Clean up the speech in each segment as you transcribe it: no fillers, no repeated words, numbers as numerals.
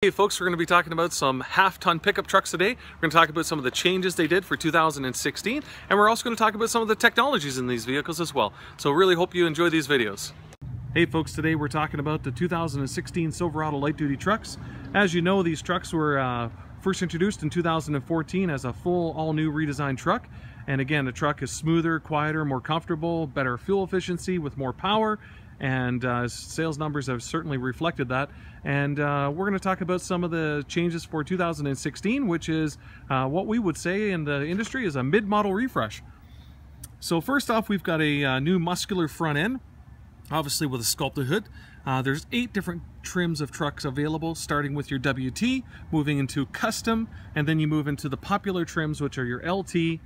Hey folks, we're going to be talking about some half-ton pickup trucks today. We're going to talk about some of the changes they did for 2016, and we're also going to talk about some of the technologies in these vehicles as well. So really hope you enjoy these videos. Hey folks, today we're talking about the 2016 Silverado light-duty trucks. As you know, these trucks were first introduced in 2014 as a full, all-new redesigned truck. And again, the truck is smoother, quieter, more comfortable, better fuel efficiency with more power. And sales numbers have certainly reflected that. And we're going to talk about some of the changes for 2016, which is what we would say in the industry is a mid-model refresh. So first off, we've got a new muscular front end, obviously with a sculpted hood. There's 8 different trims of trucks available, starting with your WT, moving into custom, and then you move into the popular trims, which are your LT,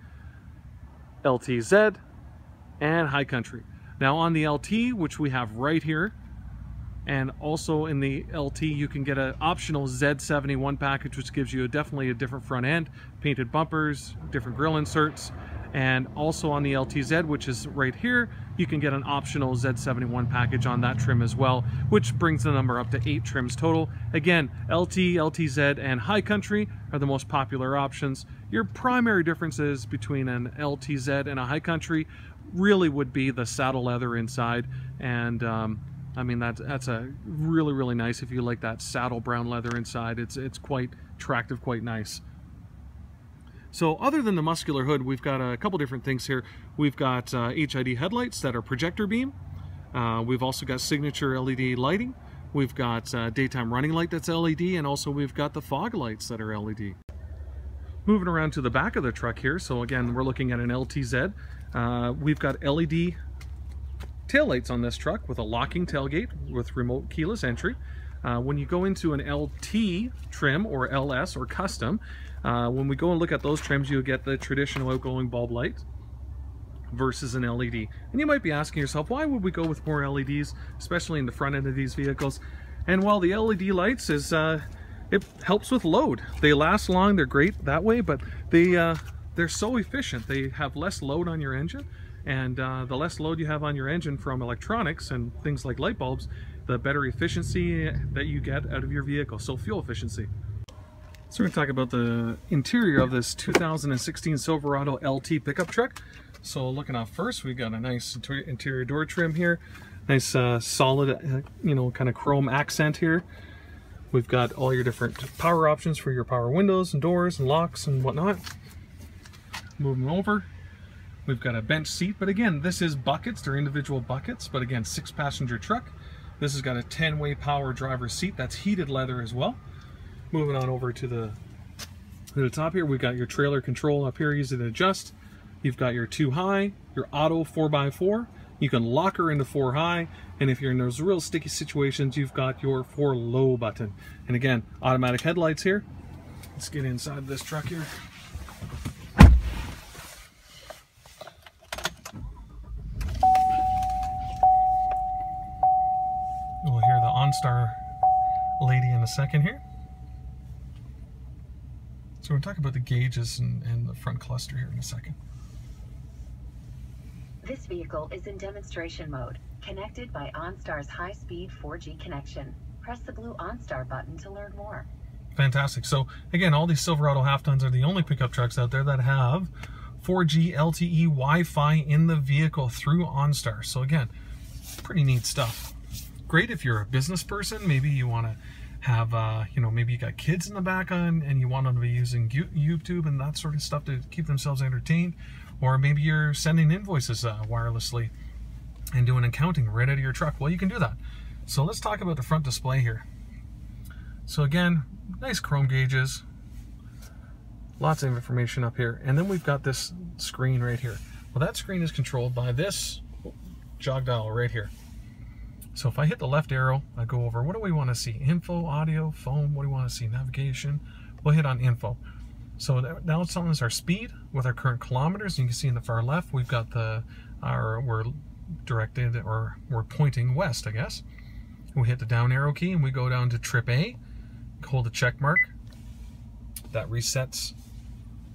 LTZ, and high country. Now on the LT, which we have right here, and also in the LT you can get an optional Z71 package, which gives you definitely a different front end, painted bumpers, different grille inserts, and also on the LTZ, which is right here, you can get an optional Z71 package on that trim as well, which brings the number up to 8 trims total. Again, LT, LTZ, and high country are the most popular options. Your primary differences between an LTZ and a high country really would be the saddle leather inside, and I mean that's a really nice if you like that saddle brown leather inside. It's quite attractive, quite nice. So other than the muscular hood, we've got a couple different things here. We've got HID headlights that are projector beam. We've also got signature LED lighting. We've got daytime running light that's LED, and also we've got the fog lights that are LED. Moving around to the back of the truck here, so again we're looking at an LTZ. We've got LED taillights on this truck with a locking tailgate with remote keyless entry. When you go into an LT trim or LS or custom, when we go and look at those trims, you'll get the traditional outgoing bulb light versus an LED. And you might be asking yourself, why would we go with more LEDs, especially in the front end of these vehicles? And while the LED lights is it helps with load. They last long, they're great that way, but they're so efficient. They have less load on your engine, and the less load you have on your engine from electronics and things like light bulbs, the better efficiency that you get out of your vehicle, so fuel efficiency. So we're going to talk about the interior of this 2016 Silverado LT pickup truck. So looking off first, we've got a nice interior door trim here, nice solid, kind of chrome accent here. We've got all your different power options for your power windows and doors and locks and whatnot. Moving over, we've got a bench seat, but again, this is buckets. They're individual buckets, but again, 6-passenger truck. This has got a 10-way power driver's seat that's heated leather as well. Moving on over to the top here, we've got your trailer control up here, easy to adjust. You've got your 2 high, your auto 4x4. You can lock her into 4 high, and if you're in those real sticky situations, you've got your 4 low button. And again, automatic headlights here. Let's get inside this truck here. We'll hear the OnStar lady in a second here. So we'll talk about the gauges and the front cluster here in a second. This vehicle is in demonstration mode, connected by OnStar's high-speed 4G connection. Press the blue OnStar button to learn more. Fantastic. So again, all these Silverado half-tons are the only pickup trucks out there that have 4G LTE Wi-Fi in the vehicle through OnStar. So again, pretty neat stuff. Great if you're a business person. Maybe you want to have, maybe you got kids in the back on and you want them to be using YouTube and that sort of stuff to keep themselves entertained. Or maybe you're sending invoices wirelessly and doing accounting right out of your truck. Well, you can do that. So let's talk about the front display here. So again, nice chrome gauges, lots of information up here. And then we've got this screen right here. Well, that screen is controlled by this jog dial right here. So if I hit the left arrow, I go over, what do we want to see? Info, audio, phone, what do we want to see? Navigation. We'll hit on info. So now it's telling us our speed with our current kilometers. You can see in the far left, we've got we're directed, or we're pointing west, I guess. We hit the down arrow key and we go down to trip A, hold the check mark. That resets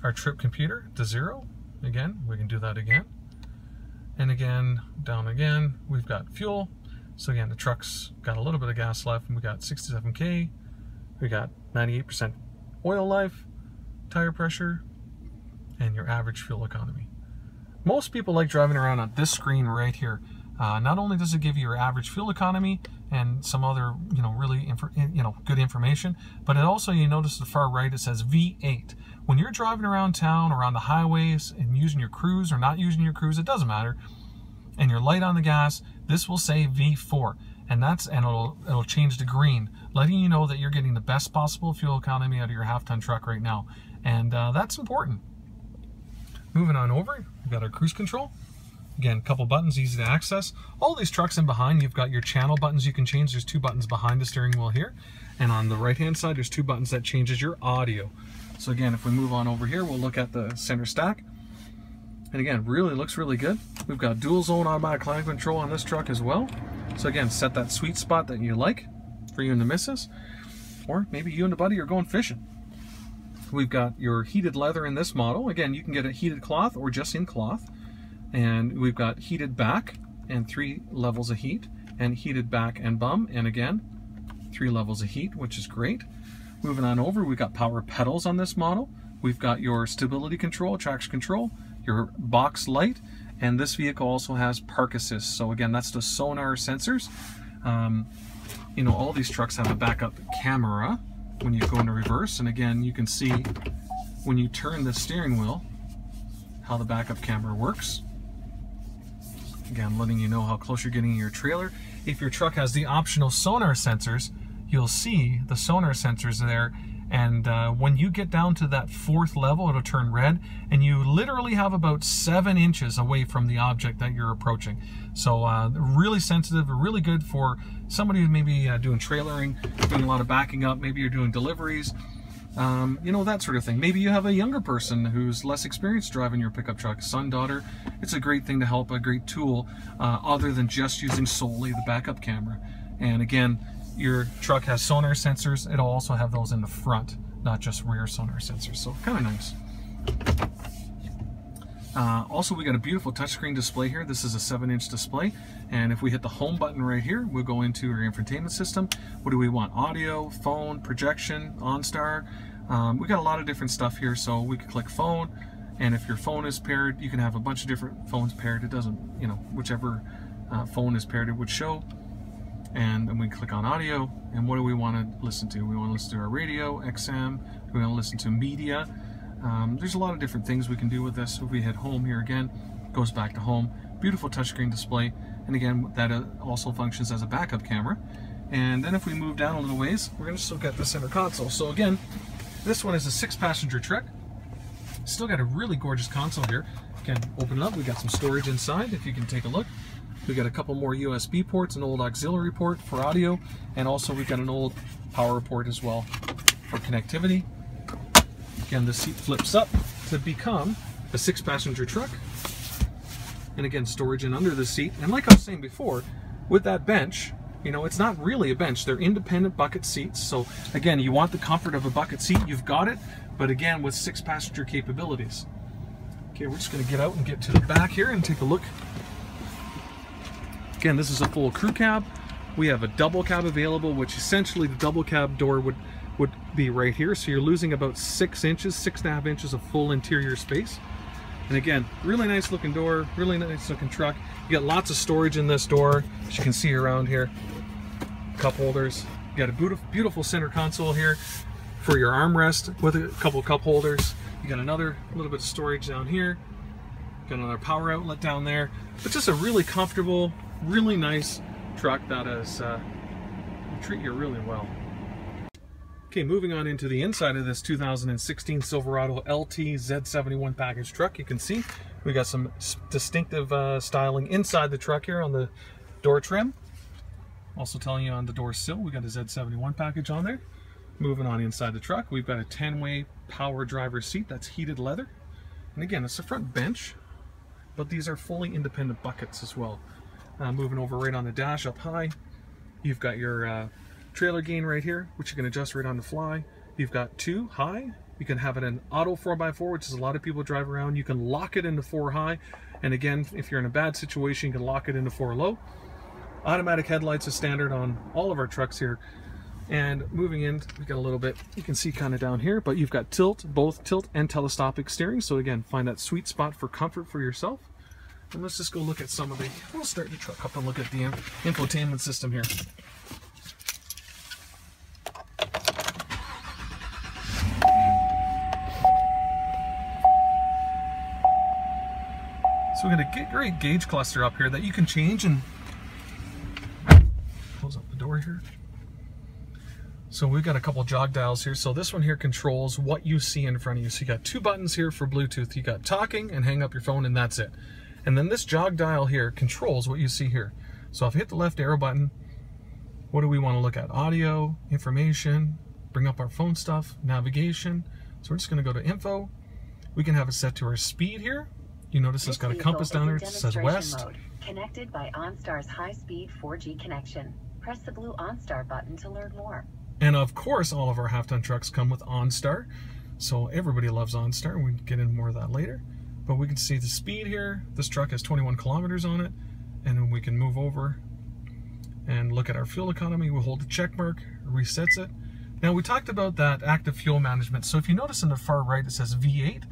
our trip computer to 0. Again, we can do that again. And again, down again, we've got fuel. So again, the truck's got a little bit of gas left, and we got 67K, We got 98% oil life, tire pressure, and your average fuel economy. Most people like driving around on this screen right here. Not only does it give you your average fuel economy and some other, really good information, but it also, you notice the far right, it says V8. When you're driving around town or on the highways and using your cruise or not using your cruise, it doesn't matter, and you're light on the gas, this will say V4, and it'll change to green, letting you know that you're getting the best possible fuel economy out of your half-ton truck right now, and that's important. Moving on over, we've got our cruise control. Again, a couple buttons, easy to access. All these trucks in behind, you've got your channel buttons you can change. There's 2 buttons behind the steering wheel here. And on the right-hand side, there's 2 buttons that changes your audio. So again, if we move on over here, we'll look at the center stack. And again, really looks really good. We've got dual zone automatic climate control on this truck as well. So again, set that sweet spot that you like for you and the missus. Or maybe you and the buddy are going fishing. We've got your heated leather in this model. Again, you can get a heated cloth or just in cloth. And we've got heated back and 3 levels of heat, and heated back and bum, and again 3 levels of heat, which is great. Moving on over, we've got power pedals on this model. We've got your stability control, traction control, your box light, and this vehicle also has park assist. So again, that's the sonar sensors. All these trucks have a backup camera when you go into reverse, and again, you can see when you turn the steering wheel how the backup camera works. Again, letting you know how close you're getting to your trailer. If your truck has the optional sonar sensors, you'll see the sonar sensors there, and when you get down to that 4th level, it'll turn red, and you literally have about 7 inches away from the object that you're approaching. So really sensitive, really good for somebody who may be doing trailering, doing a lot of backing up, maybe you're doing deliveries, that sort of thing. Maybe you have a younger person who's less experienced driving your pickup truck, son, daughter. It's a great thing to help, a great tool, other than just using solely the backup camera. And again, your truck has sonar sensors. It'll also have those in the front, not just rear sonar sensors, so kind of nice. Also, we got a beautiful touchscreen display here. This is a 7-inch display, and if we hit the home button right here, we'll go into our infotainment system. What do we want? Audio, phone, projection, OnStar. We got a lot of different stuff here, so we could click phone, and if your phone is paired, you can have a bunch of different phones paired. It doesn't, whichever phone is paired, it would show. And then we click on audio, and what do we want to listen to? We want to listen to our radio, XM, we want to listen to media. There's a lot of different things we can do with this. If we hit home here again, it goes back to home. Beautiful touchscreen display, and again, that also functions as a backup camera. And then if we move down a little ways, we're going to just look at the center console. So again, this one is a 6-passenger truck. Still got a really gorgeous console here. Again, open it up, we got some storage inside, if you can take a look. We got a couple more USB ports, an old auxiliary port for audio, and also we've got an old power port as well for connectivity. Again, the seat flips up to become a 6-passenger truck. And again, storage in under the seat. And like I was saying before, with that bench, it's not really a bench. They're independent bucket seats. So again, you want the comfort of a bucket seat, you've got it, but again, with 6-passenger capabilities. Okay, we're just gonna get out and get to the back here and take a look. Again, this is a full crew cab. We have a double cab available, which essentially the double cab door would be right here. So you're losing about 6 inches, 6.5 inches of full interior space. And again, really nice looking door, really nice looking truck. You got lots of storage in this door, as you can see around here. Cup holders. You got a beautiful center console here for your armrest with a couple cup holders. You got another little bit of storage down here. Got another power outlet down there. But just a really comfortable, really nice truck that is will treat you really well. Okay, moving on into the inside of this 2016 Silverado LT Z71 package truck. You can see we got some distinctive styling inside the truck here on the door trim. Also telling you on the door sill, we got a Z71 package on there. Moving on inside the truck, we've got a 10-way power driver seat that's heated leather. And again, it's a front bench, but these are fully independent buckets as well. Moving over right on the dash up high, you've got your trailer gain right here, which you can adjust right on the fly. You've got 2 high. You can have it in auto 4x4, which is a lot of people drive around. You can lock it into 4 high. And again, if you're in a bad situation, you can lock it into 4 low. Automatic headlights is standard on all of our trucks here. And moving in, we've got a little bit, you can see kind of down here, but you've got tilt, both tilt and telescopic steering. So again, find that sweet spot for comfort for yourself. And let's just go look at some of the, we'll start the truck up and look at the infotainment system here. So we're going to get great gauge cluster up here that you can change, and close up the door here. So we've got a couple jog dials here. So this one here controls what you see in front of you. So you got two buttons here for Bluetooth. You got talking and hang up your phone, and that's it. And then this jog dial here controls what you see here. So if I hit the left arrow button, what do we want to look at? Audio, information, bring up our phone stuff, navigation. So we're just going to go to info. We can have it set to our speed here. You notice it's got a compass down there. It says west. Mode, connected by OnStar's high-speed 4G connection. Press the blue OnStar button to learn more. And of course, all of our half-ton trucks come with OnStar. So everybody loves OnStar. We can get into more of that later. But we can see the speed here. This truck has 21 kilometers on it. And then we can move over and look at our fuel economy. We'll hold the check mark, resets it. Now we talked about that active fuel management. So if you notice in the far right, it says V8.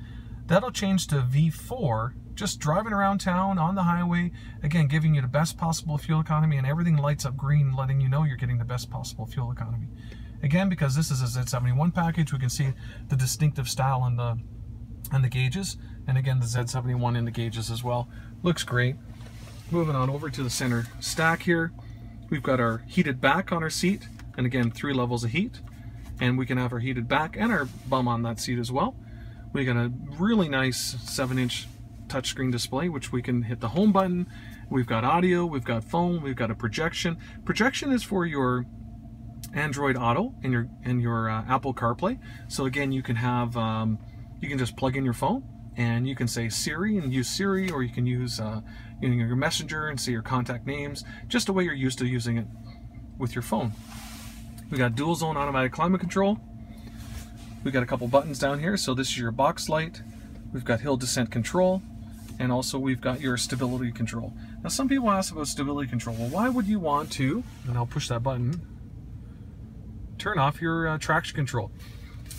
That'll change to V4, just driving around town on the highway, again, giving you the best possible fuel economy, and everything lights up green, letting you know you're getting the best possible fuel economy. Again, because this is a Z71 package, we can see the distinctive style on the gauges, and again, the Z71 in the gauges as well. Looks great. Moving on over to the center stack here, we've got our heated back on our seat, and again, 3 levels of heat, and we can have our heated back and our bum on that seat as well. We got a really nice 7-inch touchscreen display, which we can hit the home button. We've got audio, we've got phone, we've got a projection. Projection is for your Android Auto and your Apple CarPlay. So again, you can have you can just plug in your phone and you can say Siri and use Siri, or you can use your Messenger and see your contact names, just the way you're used to using it with your phone. We got dual zone automatic climate control. We've got a couple buttons down here. So this is your box light. We've got hill descent control, and also we've got your stability control. Now some people ask about stability control. Well, why would you want to, and I'll push that button, turn off your traction control?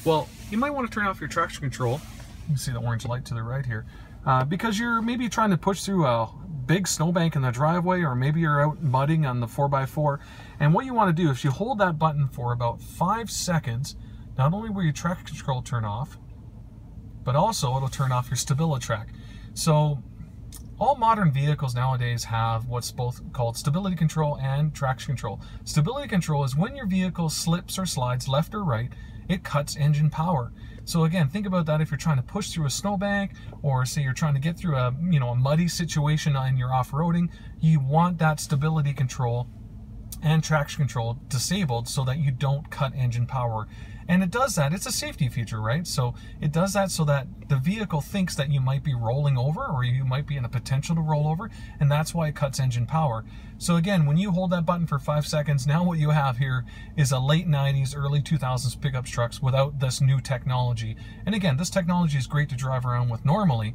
Well, you might want to turn off your traction control. You can see the orange light to the right here. Because you're maybe trying to push through a big snowbank in the driveway, or maybe you're out mudding on the 4x4. And what you want to do is you hold that button for about 5 seconds. Not only will your traction control turn off, but also it'll turn off your stability track. So all modern vehicles nowadays have what's both called stability control and traction control. Stability control is when your vehicle slips or slides left or right, it cuts engine power. So again, think about that if you're trying to push through a snowbank, or say you're trying to get through a muddy situation and you're off-roading, you want that stability control and traction control disabled so that you don't cut engine power. And it does that, it's a safety feature, right? So it does that so that the vehicle thinks that you might be rolling over, or you might be in a potential to roll over, and that's why it cuts engine power. So again, when you hold that button for 5 seconds, now what you have here is a late 90s, early 2000s pickup trucks without this new technology. And again, this technology is great to drive around with normally,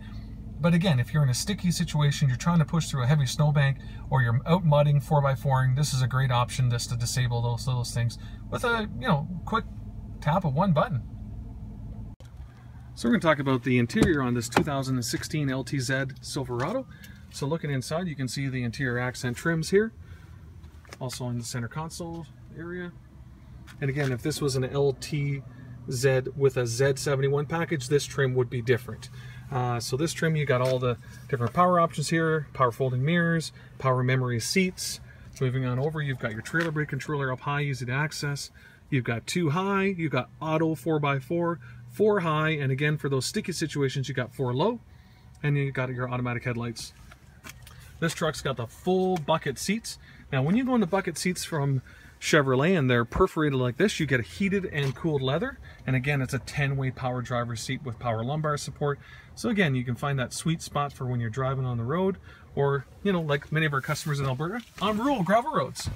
but again, if you're in a sticky situation, you're trying to push through a heavy snowbank, or you're out mudding 4x4ing, this is a great option just to disable those things with a quick tap of one button. So we're going to talk about the interior on this 2016 LTZ Silverado. So looking inside, you can see the interior accent trims here, also in the center console area. And again, if this was an LTZ with a Z71 package, this trim would be different. So this trim, you got all the different power options here, power folding mirrors, power memory seats. Moving on over, you've got your trailer brake controller up high, easy to access. You've got 2 high, you've got auto 4x4, 4 high, and again, for those sticky situations, you got 4 low, and you got your automatic headlights. This truck's got the full bucket seats. Now, when you go into bucket seats from Chevrolet and they're perforated like this, you get a heated and cooled leather. And again, it's a 10-way power driver's seat with power lumbar support. So again, you can find that sweet spot for when you're driving on the road, or, like many of our customers in Alberta, on rural gravel roads.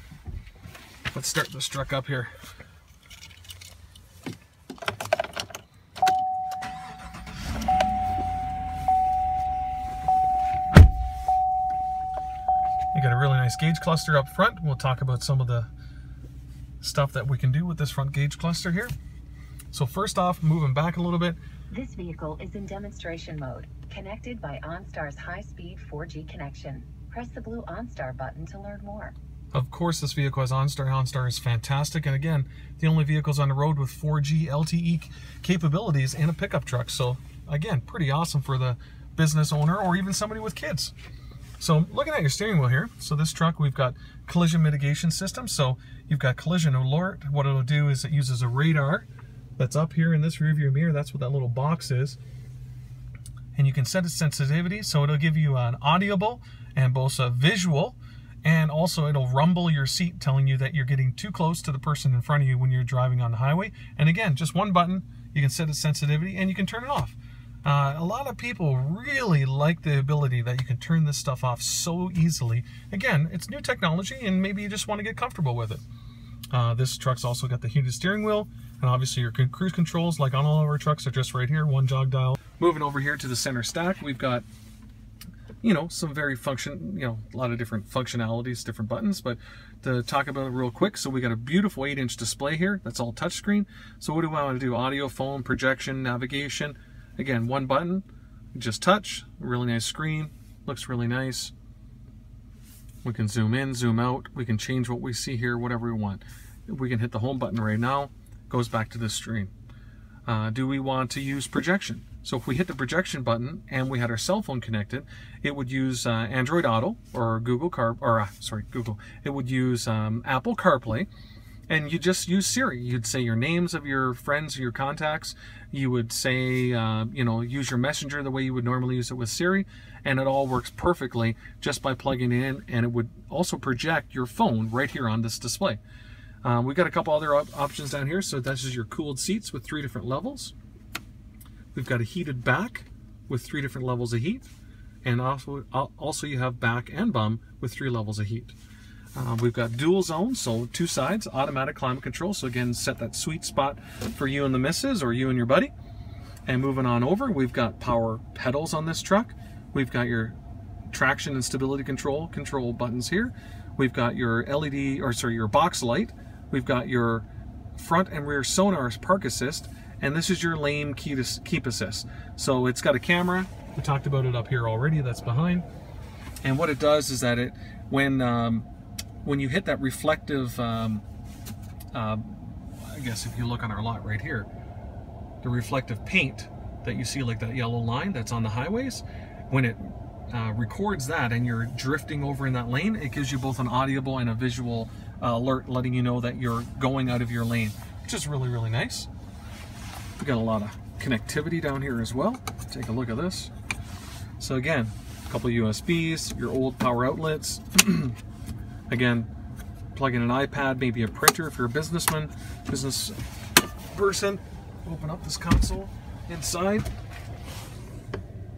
Let's start this truck up here. You got a really nice gauge cluster up front. We'll talk about some of the stuff that we can do with this front gauge cluster here. So first off, moving back a little bit. This vehicle is in demonstration mode, connected by OnStar's high-speed 4G connection. Press the blue OnStar button to learn more. Of course, this vehicle has OnStar. OnStar is fantastic, and again, the only vehicles on the road with 4G LTE capabilities in a pickup truck. So again, pretty awesome for the business owner or even somebody with kids. So looking at your steering wheel here, so this truck, we've got collision mitigation system. So you've got collision alert. What it'll do is it uses a radar that's up here in this rear view mirror. That's what that little box is. And you can set its sensitivity, so it'll give you an audible and both a visual, and also it'll rumble your seat, telling you that you're getting too close to the person in front of you when you're driving on the highway. And again, just one button, you can set its sensitivity and you can turn it off. A lot of people really like the ability that you can turn this stuff off so easily. Again, it's new technology and maybe you just want to get comfortable with it. This truck's also got the heated steering wheel, and obviously your cruise controls, like on all of our trucks, are just right here, one jog dial. Moving over here to the center stack, we've got, you know, some very a lot of different functionalities, different buttons, but to talk about it real quick, so we got a beautiful 8-inch display here, that's all touchscreen. So what do I want to do? Audio, phone, projection, navigation. Again, one button, just touch, really nice screen, looks really nice. We can zoom in, zoom out, we can change what we see here, whatever we want. We can hit the home button right now, goes back to this screen. Do we want to use projection? So if we hit the projection button and we had our cell phone connected, it would use Android Auto or Google Google. It would use Apple CarPlay, and you just use Siri. You'd say your names of your friends, your contacts. You would say, use your messenger the way you would normally use it with Siri, and it all works perfectly just by plugging it in, and it would also project your phone right here on this display. We've got a couple other options down here. So that's just your cooled seats with 3 different levels. We've got a heated back with 3 different levels of heat, and also you have back and bum with 3 levels of heat. We've got dual zone, so 2 sides, automatic climate control. So again, set that sweet spot for you and the missus, or you and your buddy. And moving on over, we've got power pedals on this truck. We've got your traction and stability control buttons here. We've got your your box light. We've got your front and rear sonar park assist, and this is your lane keep assist. So it's got a camera. We talked about it up here already. That's behind. And what it does is that when you hit that reflective, I guess if you look on our lot right here, the reflective paint that you see, like that yellow line that's on the highways, when it records that and you're drifting over in that lane, it gives you both an audible and a visual alert letting you know that you're going out of your lane, which is really, really nice. We've got a lot of connectivity down here as well. Take a look at this. So again, a couple of USBs, your old power outlets. Again, plug in an iPad, maybe a printer if you're a business person. Open up this console inside.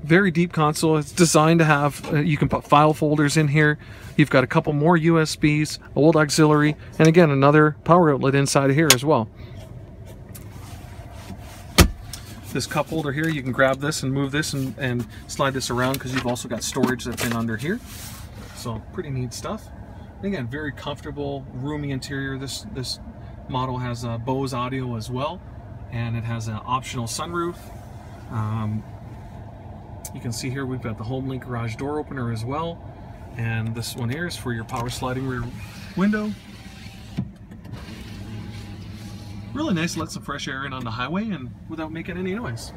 Very deep console. It's designed to have, you can put file folders in here. You've got a couple more USBs, old auxiliary, and again, another power outlet inside of here as well. This cup holder here, you can grab this and move this and slide this around, because you've also got storage that's in under here. So pretty neat stuff. Again, very comfortable, roomy interior. This model has Bose audio as well, and it has an optional sunroof. You can see here we've got the HomeLink garage door opener as well, and this one here is for your power sliding rear window. Really nice to let some fresh air in on the highway and without making any noise.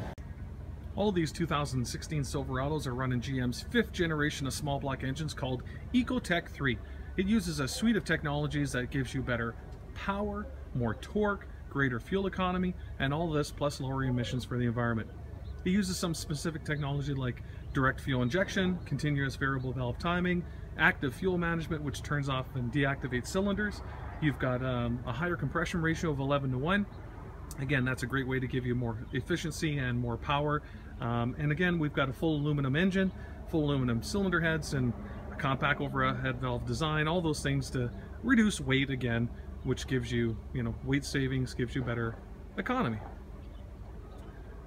All of these 2016 Silverados are running GM's 5th generation of small block engines called EcoTech 3. It uses a suite of technologies that gives you better power, more torque, greater fuel economy, and all this plus lower emissions for the environment. It uses some specific technology like direct fuel injection, continuous variable valve timing, active fuel management, which turns off and deactivates cylinders. You've got a higher compression ratio of 11:1. Again, that's a great way to give you more efficiency and more power. And again, we've got a full aluminum engine, full aluminum cylinder heads, and a compact overhead valve design, all those things to reduce weight again, which gives you, weight savings, gives you better economy.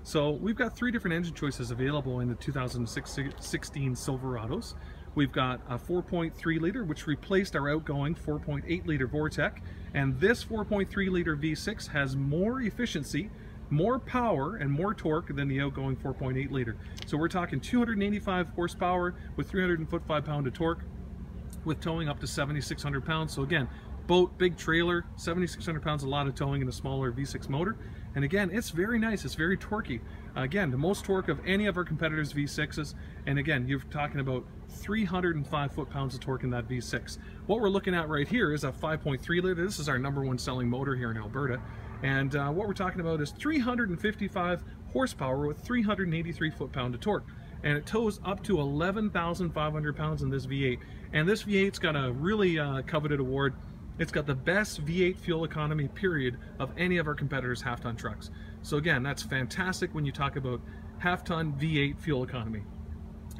So we've got 3 different engine choices available in the 2016 Silverados. We've got a 4.3 liter, which replaced our outgoing 4.8 liter Vortec. And this 4.3 liter V6 has more efficiency, more power, and more torque than the outgoing 4.8 liter. So we're talking 285 horsepower with 305 pound of torque, with towing up to 7,600 pounds. So again, boat, big trailer, 7,600 pounds, a lot of towing in a smaller V6 motor. And again, it's very nice, it's very torquey. Again, the most torque of any of our competitors' V6s. And again, you're talking about 305 foot-pounds of torque in that V6. What we're looking at right here is a 5.3 liter. This is our #1 selling motor here in Alberta. And what we're talking about is 355 horsepower with 383 foot-pound of torque. And it tows up to 11,500 pounds in this V8. And this V8's got a really coveted award. It's got the best V8 fuel economy, period, of any of our competitors' half-ton trucks. So again, that's fantastic when you talk about half-ton V8 fuel economy.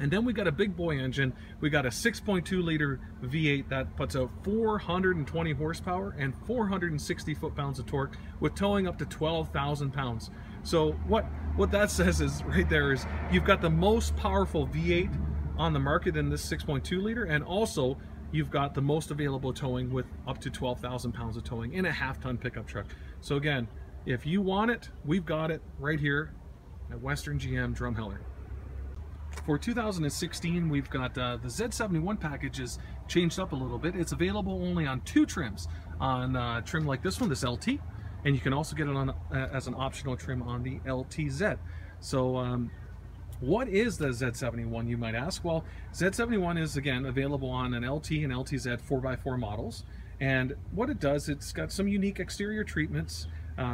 And then we got a big boy engine. We got a 6.2 liter V8 that puts out 420 horsepower and 460 foot-pounds of torque with towing up to 12,000 pounds. So what that says is right there is you've got the most powerful V8 on the market in this 6.2 liter, and also you've got the most available towing with up to 12,000 pounds of towing in a half-ton pickup truck. So again, if you want it, we've got it right here at Western GM Drumheller. For 2016, we've got the Z71 package is changed up a little bit. It's available only on 2 trims. On trim like this one, this LT, and you can also get it on as an optional trim on the LTZ. So what is the Z71, you might ask? Well, Z71 is, again, available on an LT and LTZ 4x4 models. And what it does, it's got some unique exterior treatments,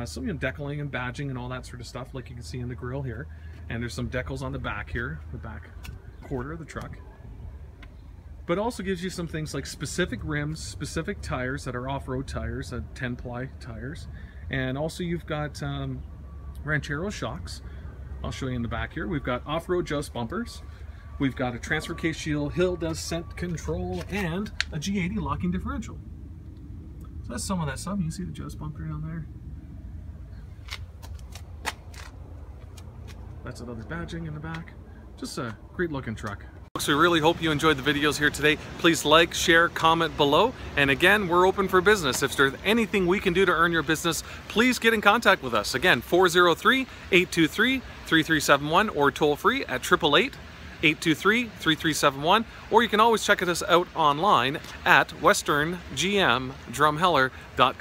some decaling and badging and all that sort of stuff, like you can see in the grille here. And there's some decals on the back here, the back quarter of the truck. But also gives you some things like specific rims, specific tires that are off-road tires, 10-ply tires. And also you've got Ranchero shocks. I'll show you in the back here. We've got off-road joust bumpers. We've got a transfer case shield, hill descent control, and a G80 locking differential. So that's some of that stuff. You can see the joust bumper down there. That's another badging in the back. Just a great looking truck. Folks, we really hope you enjoyed the videos here today. Please like, share, comment below. And again, we're open for business. If there's anything we can do to earn your business, please get in contact with us. Again, 403-823-3371 or toll free at 888-823-3371. Or you can always check us out online at WesternGMdrumheller.com.